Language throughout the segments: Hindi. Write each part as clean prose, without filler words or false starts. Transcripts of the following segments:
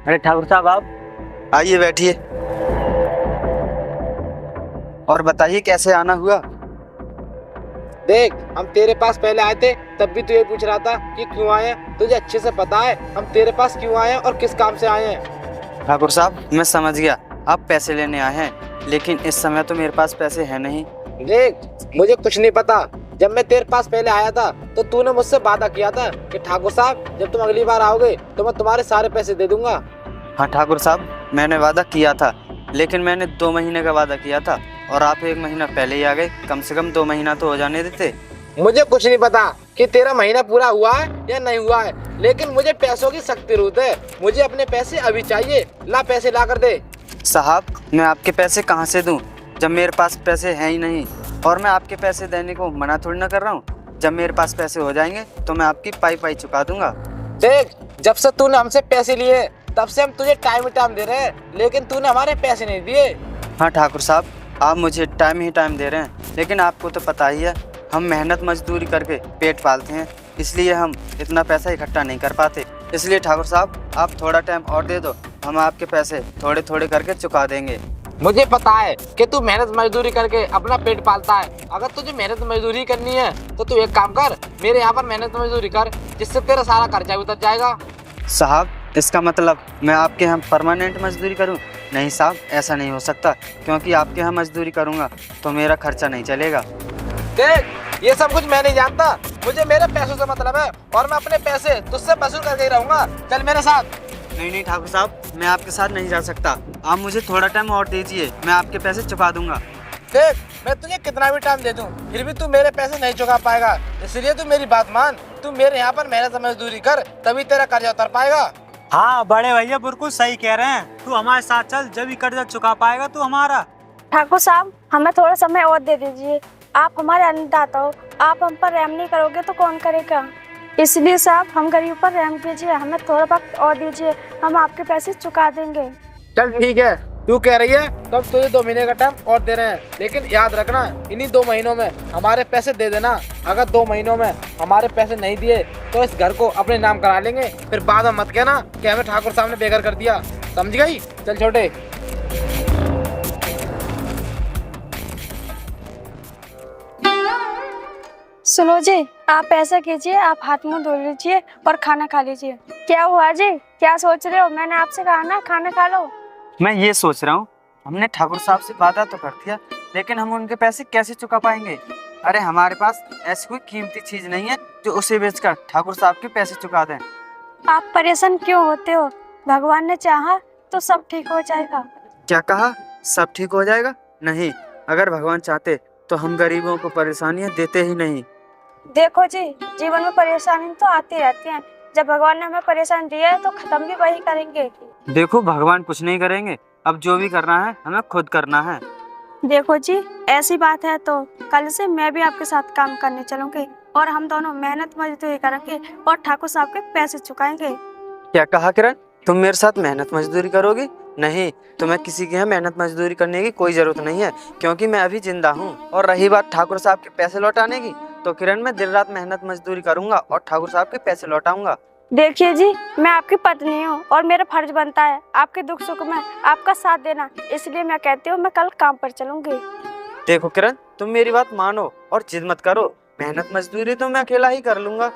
अरे ठाकुर साहब आप आइए बैठिए। और बताइए कैसे आना हुआ। देख, हम तेरे पास पहले आए थे तब भी तू ये पूछ रहा था कि क्यों आए हैं। तुझे अच्छे से पता है हम तेरे पास क्यों आए हैं और किस काम से आए हैं। ठाकुर साहब मैं समझ गया, आप पैसे लेने आए हैं, लेकिन इस समय तो मेरे पास पैसे हैं नहीं। देख, मुझे कुछ नहीं पता। जब मैं तेरे पास पहले आया था तो तूने मुझसे वादा किया था कि ठाकुर साहब जब तुम अगली बार आओगे तो मैं तुम्हारे सारे पैसे दे दूंगा। हाँ ठाकुर साहब, मैंने वादा किया था, लेकिन मैंने 2 महीने का वादा किया था और आप 1 महीना पहले ही आ गए। कम से कम 2 महीना तो हो जाने देते। मुझे कुछ नहीं पता कि तेरा महीना पूरा हुआ है या नहीं हुआ है, लेकिन मुझे पैसों की सख्त जरूरत है। मुझे अपने पैसे अभी चाहिए। ला पैसे ला कर दे। साहब मैं आपके पैसे कहाँ से दूँ जब मेरे पास पैसे हैं ही नहीं। और मैं आपके पैसे देने को मना थोड़ी ना कर रहा हूँ। जब मेरे पास पैसे हो जाएंगे तो मैं आपकी पाई पाई चुका दूंगा। देख, जब से तूने हमसे पैसे लिए तब से हम तुझे टाइम दे रहे हैं, लेकिन तूने हमारे पैसे नहीं दिए। हाँ ठाकुर साहब, आप मुझे टाइम ही टाइम दे रहे हैं, लेकिन आपको तो पता ही है हम मेहनत मजदूरी करके पेट पालते हैं, इसलिए हम इतना पैसा इकट्ठा नहीं कर पाते। इसलिए ठाकुर साहब आप थोड़ा टाइम और दे दो, हम आपके पैसे थोड़े थोड़े करके चुका देंगे। मुझे पता है कि तू मेहनत मजदूरी करके अपना पेट पालता है। अगर तुझे मेहनत मजदूरी करनी है तो तू एक काम कर, मेरे यहाँ पर मेहनत मजदूरी कर, जिससे तेरा सारा खर्चा उतर जाएगा। साहब इसका मतलब मैं आपके यहाँ परमानेंट मजदूरी करूँ? नहीं साहब, ऐसा नहीं हो सकता, क्योंकि आपके यहाँ मजदूरी करूँगा तो मेरा खर्चा नहीं चलेगा। देख, ये सब कुछ मैं नहीं जानता। मुझे मेरे पैसों से मतलब है और मैं अपने पैसे तुझसे वसूल करके ही रहूंगा। चल मेरे साथ। नहीं ठाकुर साहब, मैं आपके साथ नहीं जा सकता। आप मुझे थोड़ा टाइम और दीजिए, मैं आपके पैसे चुका दूंगा। देख, मैं तुझे कितना भी टाइम दे दूं फिर भी तू मेरे पैसे नहीं चुका पाएगा। इसलिए तू मेरी बात मान। तू मेरे यहाँ पर मेहनत मजदूरी कर, तभी तेरा कर्जा उतर पाएगा। हाँ बड़े भैया बिल्कुल सही कह रहे हैं। तू हमारे साथ चल, जब भी कर्जा चुका पाएगा तू हमारा। ठाकुर साहब हमें थोड़ा समय और दे दीजिए। आप हमारे अन्नदाता हो, आप हम पर रहम नहीं करोगे तो कौन करेगा। इसलिए साहब हम गरीब पर रहम कीजिए, हमें थोड़ा वक्त और दीजिए, हम आपके पैसे चुका देंगे। चल ठीक है, तू कह रही है तो हम तुझे 2 महीने का टाइम और दे रहे हैं, लेकिन याद रखना इन्हीं 2 महीनों में हमारे पैसे दे देना। अगर 2 महीनों में हमारे पैसे नहीं दिए तो इस घर को अपने नाम करा लेंगे। फिर बाद में मत कहना कि हमें ठाकुर साहब ने बेघर कर दिया। समझ गई? चल छोटे। सुनो जी, आप ऐसा कीजिए, आप हाथ मुंह धो लीजिए और खाना खा लीजिए। क्या हुआ जी, क्या सोच रहे हो? मैंने आपसे कहा ना खाना खा लो। मैं ये सोच रहा हूँ, हमने ठाकुर साहब से वादा तो कर दिया, लेकिन हम उनके पैसे कैसे चुका पाएंगे? अरे हमारे पास ऐसी कोई कीमती चीज नहीं है जो उसे बेचकर ठाकुर साहब के पैसे चुका दें। आप परेशान क्यों होते हो? भगवान ने चाहा तो सब ठीक हो जाएगा। क्या कहा? सब ठीक हो जाएगा? नहीं, अगर भगवान चाहते तो हम गरीबों को परेशानियां देते ही नहीं। देखो जी, जीवन में परेशानी तो आती रहती हैं। जब भगवान ने हमें परेशानी दी है तो खत्म भी वही करेंगे। देखो भगवान कुछ नहीं करेंगे, अब जो भी करना है हमें खुद करना है। देखो जी, ऐसी बात है तो कल से मैं भी आपके साथ काम करने चलूंगी और हम दोनों मेहनत मजदूरी करेंगे और ठाकुर साहब के पैसे चुकाएंगे। क्या कहा किरण? तुम मेरे साथ मेहनत मजदूरी करोगी? नहीं, तुम्हें किसी के यहाँ मेहनत मजदूरी करने की कोई जरूरत नहीं है, क्योंकि मैं अभी जिंदा हूँ। और रही बात ठाकुर साहब के पैसे लौटाने की, तो किरण मैं दिन रात मेहनत मजदूरी करूंगा और ठाकुर साहब के पैसे लौटाऊंगा। देखिए जी, मैं आपकी पत्नी हूँ और मेरा फर्ज बनता है आपके दुख सुख में आपका साथ देना। इसलिए मैं कहती हूँ मैं कल काम पर चलूंगी। देखो किरण, तुम मेरी बात मानो और जिद मत करो। मेहनत मजदूरी तो मैं अकेला ही कर लूंगा।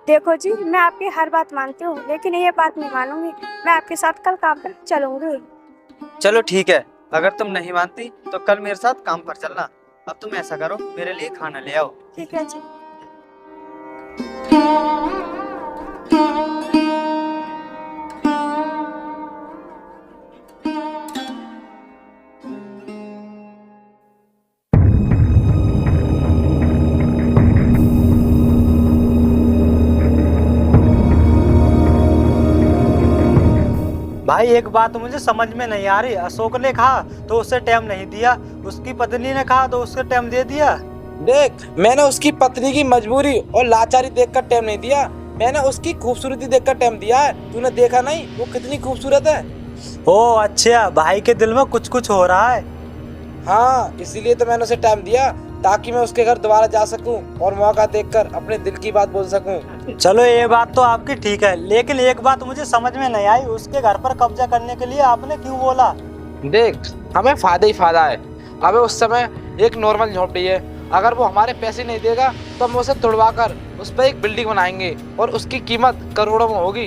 देखो जी, मैं आपकी हर बात मानती हूँ, लेकिन ये बात नहीं मानूंगी। मैं आपके साथ कल काम पर चलूंगी। चलो ठीक है, अगर तुम नहीं मानती तो कल मेरे साथ काम पर चलना। अब तुम ऐसा करो, मेरे लिए खाना ले आओ। ठीक है जी। भाई एक बात मुझे समझ में नहीं आ रही। अशोक ने कहा तो उसे टाइम नहीं दिया, उसकी पत्नी ने कहा तो उसके टाइम दे दिया। देख, मैंने उसकी पत्नी की मजबूरी और लाचारी देखकर टाइम नहीं दिया, मैंने उसकी खूबसूरती देखकर टाइम दिया है। तूने देखा नहीं वो कितनी खूबसूरत है? ओ अच्छा, भाई के दिल में कुछ कुछ हो रहा है। हाँ, इसीलिए तो मैंने उसे टाइम दिया ताकि मैं उसके घर दोबारा जा सकूं और मौका देखकर अपने दिल की बात बोल सकूं। चलो ये बात तो आपकी ठीक है, लेकिन एक बात मुझे समझ में नहीं आई, उसके घर पर कब्जा करने के लिए आपने क्यों बोला? देख, हमें फायदा ही फायदा है। अबे उस समय एक नॉर्मल झोपड़ी है, अगर वो हमारे पैसे नहीं देगा तो हम उसे तोड़वा कर उस पर एक बिल्डिंग बनाएंगे और उसकी कीमत करोड़ों में होगी।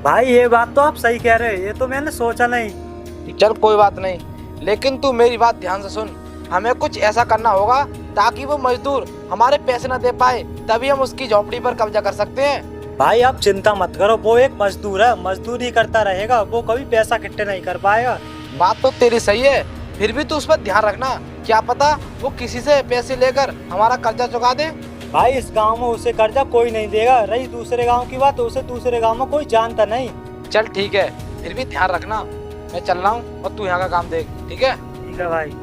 भाई ये बात तो आप सही कह रहे हैं, ये तो मैंने सोचा नहीं। चल कोई बात नहीं, लेकिन तू मेरी बात ध्यान से सुन। हमें कुछ ऐसा करना होगा ताकि वो मजदूर हमारे पैसे न दे पाए, तभी हम उसकी झोपड़ी पर कब्जा कर सकते हैं। भाई आप चिंता मत करो, वो एक मजदूर है, मजदूरी करता रहेगा, वो कभी पैसा इकट्ठे नहीं कर पाएगा। बात तो तेरी सही है, फिर भी तू उस पर ध्यान रखना, क्या पता वो किसी से पैसे लेकर हमारा कर्जा चुका दे। भाई इस गांव में उसे कर्जा कोई नहीं देगा, रही दूसरे गांव की बात, उसे दूसरे गांव में कोई जानता नहीं। चल ठीक है, फिर भी ध्यान रखना। मैं चल रहा हूँ और तू यहाँ का काम देख, ठीक है? ठीक है भाई।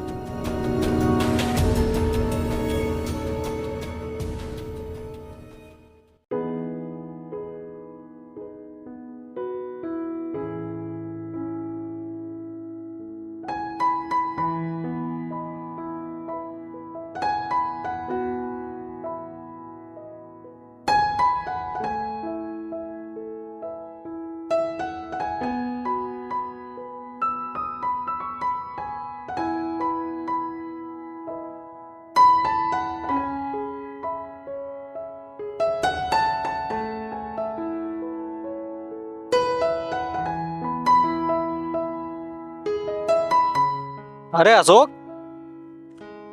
अरे अशोक,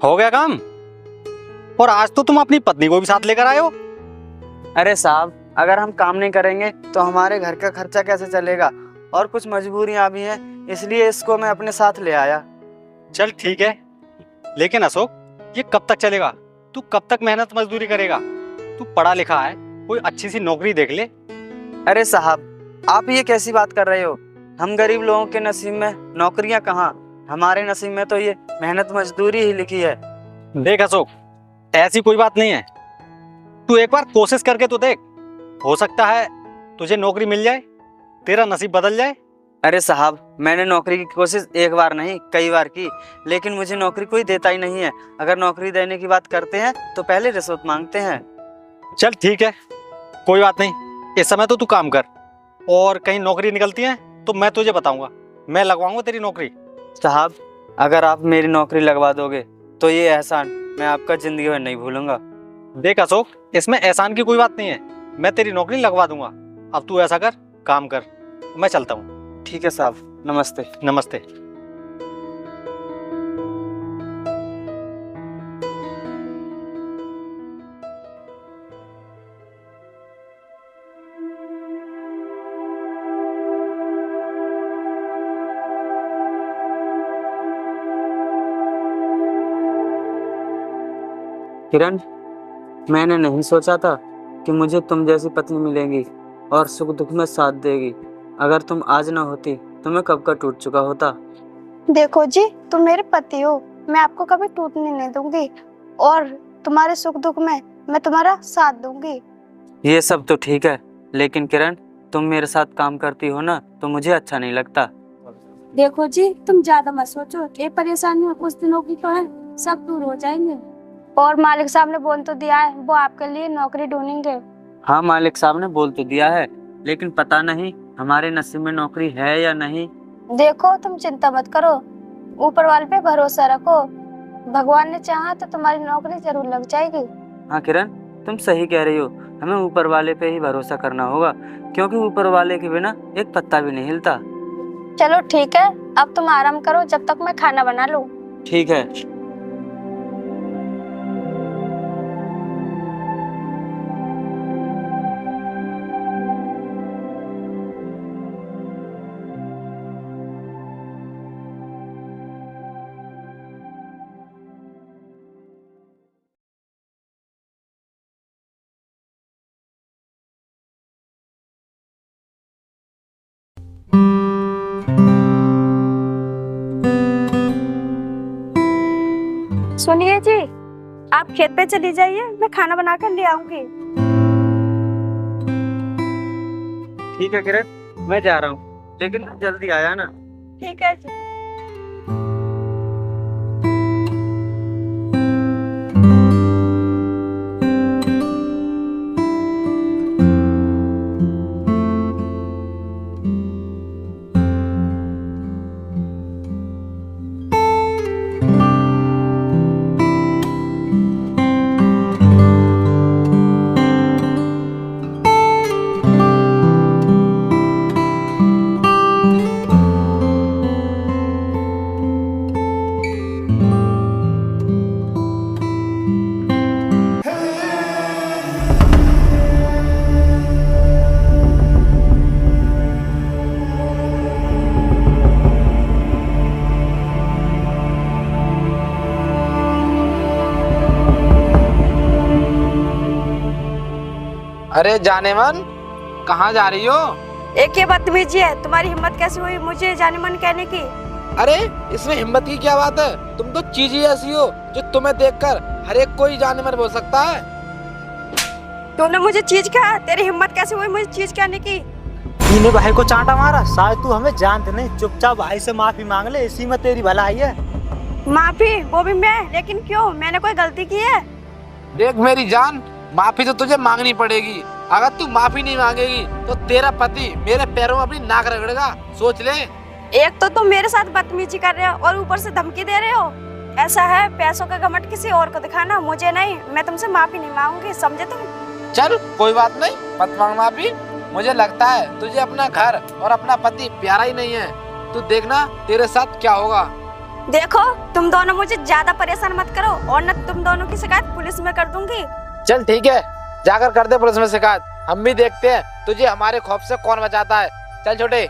हो गया काम? और आज तो तुम अपनी पत्नी को भी साथ लेकर आए हो। अरे साहब, अगर हम काम नहीं करेंगे तो हमारे घर का खर्चा कैसे चलेगा, और कुछ मजबूरियां भी हैं, इसलिए इसको मैं अपने साथ ले आया। चल ठीक है, लेकिन अशोक ये कब तक चलेगा? तू कब तक मेहनत मजदूरी करेगा? तू पढ़ा लिखा है, कोई अच्छी सी नौकरी देख ले। अरे साहब, आप ये कैसी बात कर रहे हो? हम गरीब लोगों के नसीब में नौकरियां कहाँ, हमारे नसीब में तो ये मेहनत मजदूरी ही लिखी है। देख अशोक, ऐसी कोई बात नहीं है, तू एक बार कोशिश करके तो देख, हो सकता है तुझे नौकरी मिल जाए, तेरा नसीब बदल जाए। अरे साहब, मैंने नौकरी की कोशिश एक बार नहीं कई बार की, लेकिन मुझे नौकरी कोई देता ही नहीं है। अगर नौकरी देने की बात करते हैं तो पहले रिश्वत मांगते हैं। चल ठीक है, कोई बात नहीं, इस समय तो तू काम कर, और कहीं नौकरी निकलती है तो मैं तुझे बताऊंगा, मैं लगवाऊंगा तेरी नौकरी। साहब, अगर आप मेरी नौकरी लगवा दोगे तो ये एहसान मैं आपका जिंदगी भर नहीं भूलूंगा। देख अशोक, इसमें एहसान की कोई बात नहीं है, मैं तेरी नौकरी लगवा दूंगा। अब तू ऐसा कर, काम कर, मैं चलता हूँ। ठीक है साहब, नमस्ते। नमस्ते। किरण, मैंने नहीं सोचा था कि मुझे तुम जैसी पत्नी मिलेगी और सुख दुख में साथ देगी। अगर तुम आज ना होती तो मैं कब का टूट चुका होता। देखो जी, तुम मेरे पति हो, मैं आपको कभी टूटने नहीं दूंगी, और तुम्हारे सुख दुख में मैं तुम्हारा साथ दूंगी। ये सब तो ठीक है, लेकिन किरण, तुम मेरे साथ काम करती हो ना तो मुझे अच्छा नहीं लगता। देखो जी, तुम ज्यादा मत सोचो, ये परेशानियां कुछ दिनों की तो है, सब दूर हो जाएंगे। और मालिक साहब ने बोल तो दिया है, वो आपके लिए नौकरी ढूंढेंगे। हाँ, मालिक साहब ने बोल तो दिया है, लेकिन पता नहीं हमारे नसीब में नौकरी है या नहीं। देखो, तुम चिंता मत करो, ऊपर वाले पे भरोसा रखो, भगवान ने चाहा तो तुम्हारी नौकरी जरूर लग जाएगी। हाँ किरण, तुम सही कह रही हो, हमें ऊपर वाले पे ही भरोसा करना होगा, क्योंकि ऊपर वाले के बिना एक पत्ता भी नहीं हिलता। चलो ठीक है, अब तुम आराम करो जब तक मैं खाना बना लूं। ठीक है। सुनिए जी, आप खेत पे चली जाइए, मैं खाना बना कर ले आऊंगी। ठीक है किरण, मैं जा रहा हूँ, लेकिन जल्दी आया ना। ठीक है जी। अरे जाने मन, कहाँ जा रही हो? एक ये बदतमीजी है, तुम्हारी हिम्मत कैसे हुई मुझे जाने मन कहने की? अरे इसमें हिम्मत की क्या बात है? तुम तो चीज ही ऐसी हो जो तुम्हें देखकर हर एक कोई जाने मन बोल सकता है। तूने मुझे चीज कहा, तेरी हिम्मत कैसे हुई मुझे चीज कहने की? तूने भाई को चांटा मारा, शायद तू हमें जानते नहीं, चुपचाप भाई से माफी मांग ले, इसी में तेरी भलाई है। माफी? वो भी मैं? लेकिन क्यों, मैंने कोई गलती की है? देख मेरी जान, माफी तो तुझे मांगनी पड़ेगी। अगर तू माफी नहीं मांगेगी तो तेरा पति मेरे पैरों में अपनी नाक रगड़ेगा, सोच ले। एक तो तुम मेरे साथ बदतमीजी कर रहे हो और ऊपर से धमकी दे रहे हो। ऐसा है, पैसों का घमंड किसी और को दिखाना, मुझे नहीं। मैं तुमसे माफी नहीं मांगूंगी, समझे तुम? चल कोई बात नहीं, मत मांग माफी। मुझे लगता है तुझे अपना घर और अपना पति प्यारा ही नहीं है। तू देखना तेरे साथ क्या होगा। देखो, तुम दोनों मुझे ज्यादा परेशान मत करो और न तुम दोनों की शिकायत पुलिस में कर दूंगी। चल ठीक है, जाकर कर दे पुलिस में शिकायत। हम भी देखते हैं तुझे हमारे खौफ से कौन बचाता है। चल छोटे।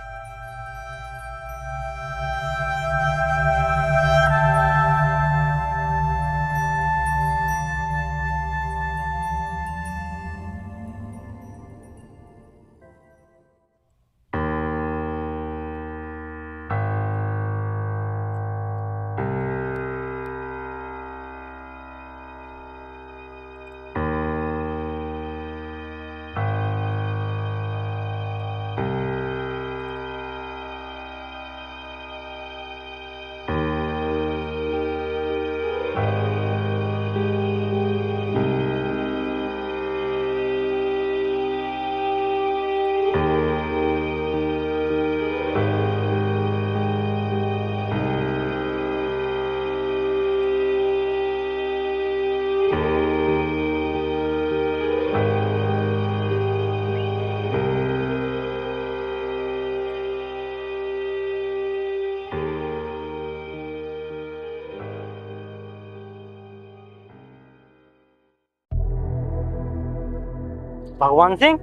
भगवान सिंह,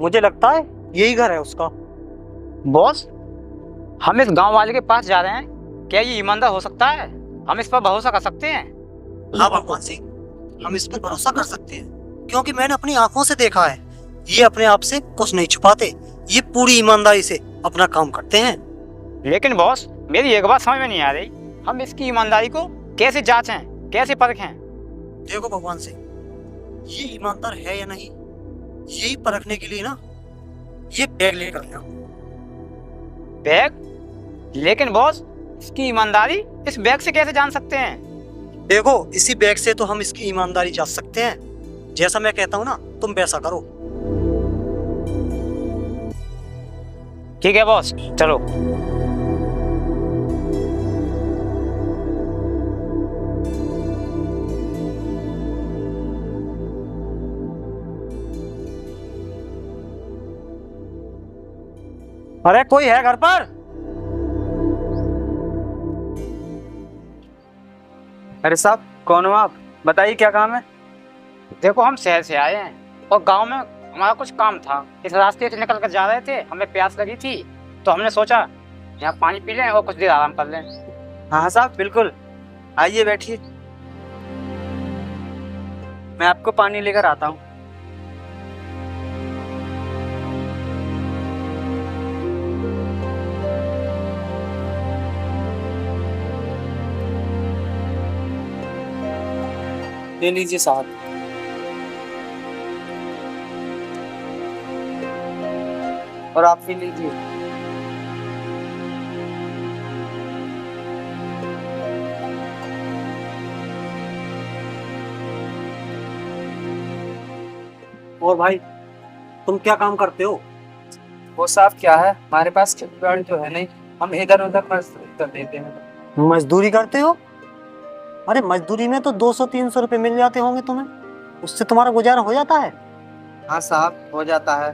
मुझे लगता है यही घर है उसका। बॉस, हम इस गांव वाले के पास जा रहे हैं, क्या ये ईमानदार हो सकता है? हम इस पर भरोसा कर सकते हैं? हाँ भगवान सिंह, हम इस पर भरोसा कर सकते हैं, क्योंकि मैंने अपनी आंखों से देखा है। ये अपने आप से कुछ नहीं छुपाते, ये पूरी ईमानदारी से अपना काम करते हैं। लेकिन बॉस, मेरी एक बात समझ में नहीं आ रही, हम इसकी ईमानदारी को कैसे जांचें, कैसे परखें? देखो भगवान सिंह, ये ईमानदार है या नहीं, यही परखने के लिए ना ये बैग लेकर आया हूं। बैग? लेकिन बॉस, इसकी ईमानदारी इस बैग से कैसे जान सकते हैं? देखो, इसी बैग से तो हम इसकी ईमानदारी जांच सकते हैं। जैसा मैं कहता हूँ ना, तुम वैसा करो। ठीक है बॉस, चलो। अरे कोई है घर पर? अरे साहब, कौन हो आप? बताइए क्या काम है? देखो, हम शहर से आए हैं और गांव में हमारा कुछ काम था। इस रास्ते से निकल कर जा रहे थे, हमें प्यास लगी थी, तो हमने सोचा यहाँ पानी पी लें और कुछ देर आराम कर लें। हाँ साहब, बिल्कुल, आइए बैठिए, मैं आपको पानी लेकर आता हूँ। ले लीजिए साहब। और आप भी लीजिए। और भाई, तुम क्या काम करते हो? वो साहब क्या है, हमारे पास खेती बाड़ी तो है नहीं, हम इधर उधर मजदूरी कर देते हैं। मजदूरी करते हो? अरे मजदूरी में तो 200-300 रुपए मिल जाते होंगे तुम्हें, उससे तुम्हारा गुजारा हो जाता है? हाँ साहब, हो जाता है।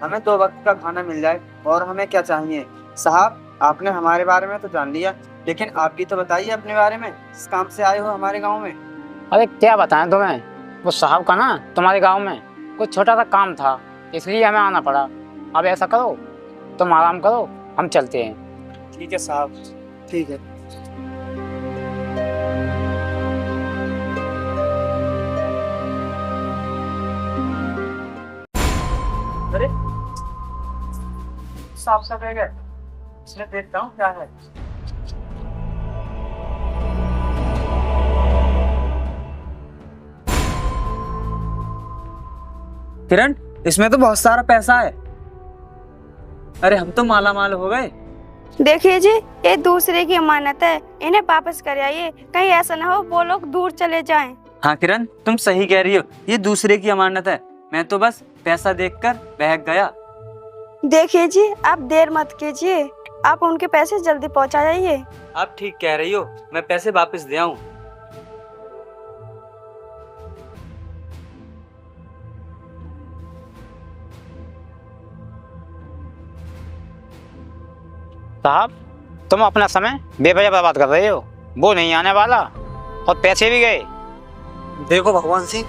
हमें 2 वक्त का खाना मिल जाए और हमें क्या चाहिए। साहब, आपने हमारे बारे में तो जान लिया, लेकिन आप भी तो बताइए अपने बारे में, इस काम से आए हो हमारे गांव में। अरे क्या बताएं तुम्हें, वो साहब का ना तुम्हारे गांव में कुछ छोटा सा काम था, इसलिए हमें आना पड़ा। अब ऐसा करो, तुम आराम करो, हम चलते हैं। ठीक है साहब, ठीक है। साहब सा बैग है, इसमें देखता हूँ क्या है। किरण, इसमें तो बहुत सारा पैसा है। अरे हम तो माला माल हो गए। देखिए जी, ये दूसरे की अमानत है, इन्हें वापस कर आइए, कहीं ऐसा ना हो वो लोग दूर चले जाएं। हाँ किरण, तुम सही कह रही हो, ये दूसरे की अमानत है। मैं तो बस पैसा देखकर बहक गया। देखिए जी, आप देर मत कीजिए, आप उनके पैसे जल्दी पहुंचा जाइए। आप ठीक कह रही हो, मैं पैसे वापस दे आऊं। साहब, तुम अपना समय बेवजह बर्बाद कर रहे हो। वो नहीं आने वाला और पैसे भी गए। देखो भगवान सिंह,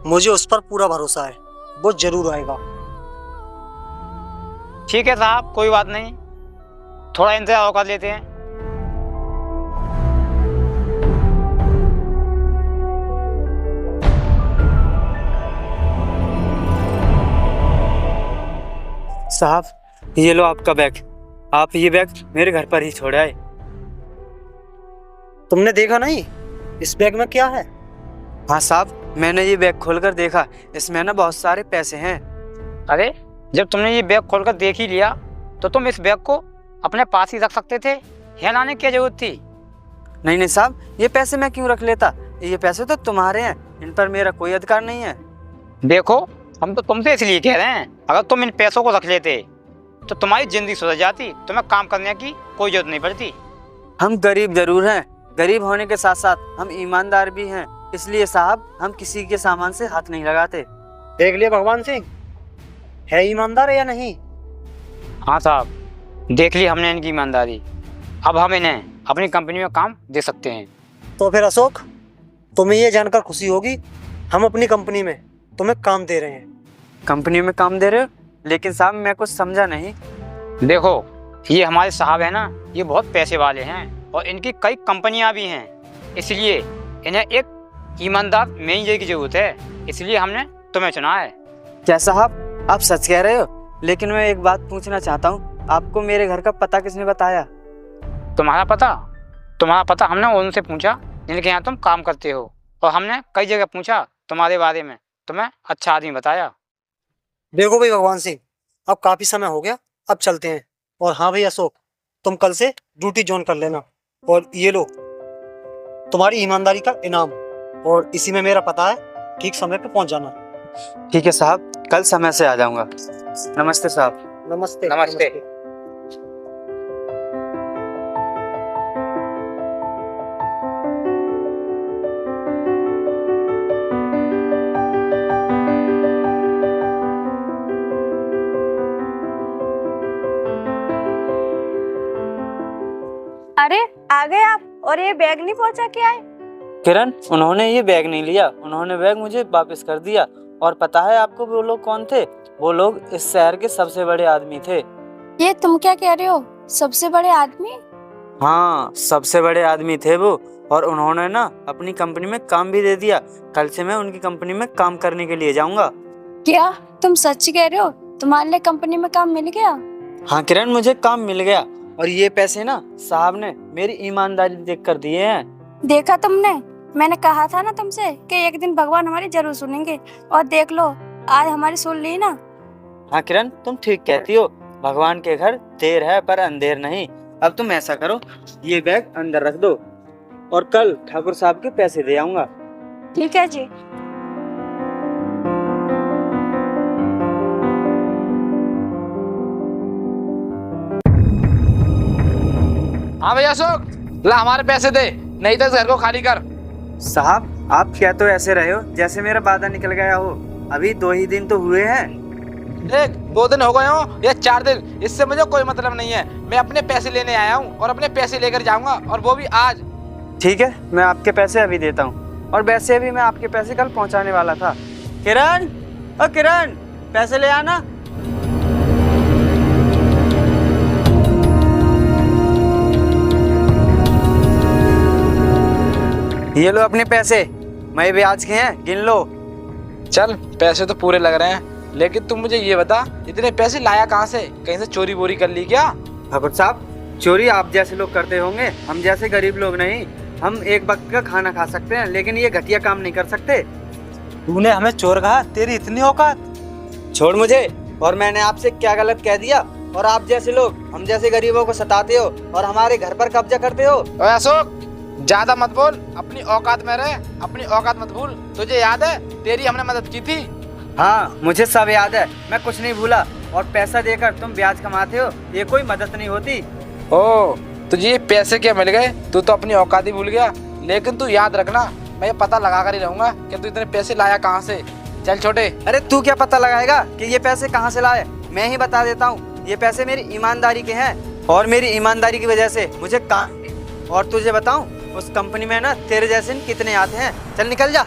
मुझे उस पर पूरा भरोसा है, वो जरूर आएगा। ठीक है साहब, कोई बात नहीं, थोड़ा इंतजार और कर लेते हैं। साहब, ये लो आपका बैग। आप ये बैग मेरे घर पर ही छोड़ आए। तुमने देखा नहीं इस बैग में क्या है? हाँ साहब, मैंने ये बैग खोलकर देखा, इसमें ना बहुत सारे पैसे हैं। अरे, जब तुमने ये बैग खोलकर देख ही लिया तो तुम इस बैग को अपने पास ही रख सकते थे, यहाँ लाने की क्या जरूरत थी? नहीं नहीं साहब, ये पैसे मैं क्यों रख लेता? ये पैसे तो तुम्हारे हैं, इन पर मेरा कोई अधिकार नहीं है। देखो, हम तो तुमसे इसलिए कह रहे हैं, अगर तुम इन पैसों को रख लेते तो तुम्हारी जिंदगी सुधर जाती, तुम्हें काम करने की कोई जरूरत नहीं पड़ती। हम गरीब जरूर हैं, गरीब होने के साथ साथ हम ईमानदार भी हैं, इसलिए साहब हम किसी के सामान से हाथ नहीं लगाते। देख लिया भगवान सिंह, है ईमानदार या नहीं? हाँ साहब, देख ली हमने इनकी ईमानदारी। अब हम इन्हें अपनी कंपनी में काम दे सकते हैं। तो फिर अशोक, तुम्हें ये जानकर खुशी होगी, हम अपनी कंपनी में तुम्हें काम दे रहे हैं। कंपनी में काम दे रहे हो? लेकिन साहब मैं कुछ समझा नहीं। देखो, ये हमारे साहब हैं ना, ये बहुत पैसे वाले हैं और इनकी कई कंपनियां भी हैं, इसलिए इन्हें एक ईमानदार मैनेजर की जरूरत है, इसलिए हमने तुम्हें चुना है। क्या साहब, आप सच कह रहे हो? लेकिन मैं एक बात पूछना चाहता हूँ, आपको मेरे घर का पता किसने बताया? तुम्हारा पता हमने उनसे पूछा जिनके यहाँ तुम काम करते हो, और हमने कई जगह पूछा तुम्हारे बारे में, तुम्हें अच्छा आदमी बताया। देखो भाई भगवान सिंह, अब काफी समय हो गया, अब चलते हैं। और हाँ भाई अशोक, तुम कल से ड्यूटी ज्वाइन कर लेना, और ये लो तुम्हारी ईमानदारी का इनाम, और इसी में मेरा पता है, ठीक समय पे पहुंच जाना। ठीक है साहब, कल समय से आ जाऊंगा। नमस्ते साहब। नमस्ते। नमस्ते। अरे, आ गए आप, और ये बैग नहीं पहुंचा के आए? किरण, उन्होंने ये बैग नहीं लिया, उन्होंने बैग मुझे वापस कर दिया। और पता है आपको वो लोग कौन थे? वो लोग इस शहर के सबसे बड़े आदमी थे। ये तुम क्या कह रहे हो, सबसे बड़े आदमी? हाँ, सबसे बड़े आदमी थे वो, और उन्होंने ना अपनी कंपनी में काम भी दे दिया। कल से मैं उनकी कंपनी में काम करने के लिए जाऊंगा। क्या तुम सच कह रहे हो? तुम्हारे लिए कंपनी में काम मिल गया? हाँ किरण, मुझे काम मिल गया, और ये पैसे ना साहब ने मेरी ईमानदारी देख कर दिए हैं। देखा तुमने, मैंने कहा था ना तुमसे कि एक दिन भगवान हमारी जरूर सुनेंगे, और देख लो, आज हमारी सुन ली ना। हाँ किरण, तुम ठीक कहती हो, भगवान के घर देर है पर अंधेर नहीं। अब तुम ऐसा करो, ये बैग अंदर रख दो, और कल ठाकुर साहब के पैसे दे आऊंगा। ठीक है जी। हाँ भैया अशोक, ला हमारे पैसे दे, नहीं तो इस घर को खाली कर। साहब, आप क्या तो ऐसे रहे हो जैसे मेरा वादा निकल गया हो। अभी 2 ही दिन तो हुए हैं। देख, 2 दिन हो गए हो या 4 दिन, इससे मुझे कोई मतलब नहीं है। मैं अपने पैसे लेने आया हूँ और अपने पैसे लेकर जाऊंगा, और वो भी आज। ठीक है, मैं आपके पैसे अभी देता हूँ, और वैसे भी मैं आपके पैसे कल पहुँचाने वाला था। किरण, ओ किरण, पैसे ले आना। ये लो अपने पैसे, मैं ब्याज के हैं, गिन लो। चल, पैसे तो पूरे लग रहे हैं, लेकिन तुम मुझे ये बता, इतने पैसे लाया कहाँ से? कहीं से चोरी बोरी कर ली क्या? ठाकुर साहब, चोरी आप जैसे लोग करते होंगे, हम जैसे गरीब लोग नहीं। हम एक वक्त का खाना खा सकते हैं, लेकिन ये घटिया काम नहीं कर सकते। तूने हमें चोर कहा? तेरी इतनी औकात? छोड़ मुझे। और मैंने आपसे क्या गलत कह दिया? और आप जैसे लोग हम जैसे गरीबों को सताते हो और हमारे घर पर कब्जा करते हो। ओए अशोक, ज्यादा मत बोल, अपनी औकात में रह, अपनी औकात मत भूल। तुझे याद है तेरी हमने मदद की थी? हाँ, मुझे सब याद है, मैं कुछ नहीं भूला। और पैसा देकर तुम ब्याज कमाते हो, ये कोई मदद नहीं होती। ओ, तुझे ये पैसे क्या मिल गए? तू तो अपनी औकात ही भूल गया। लेकिन तू याद रखना, मैं ये पता लगा कर ही रहूंगा कि तू इतने पैसे लाया कहाँ से। चल छोटे। अरे तू क्या पता लगाएगा कि ये पैसे कहाँ से लाए? मैं ही बता देता हूँ। ये पैसे मेरी ईमानदारी के हैं और मेरी ईमानदारी की वजह से मुझे काम। और तुझे बताऊँ, उस कंपनी में ना तेरे जैसे कितने आते हैं। चल निकल जा।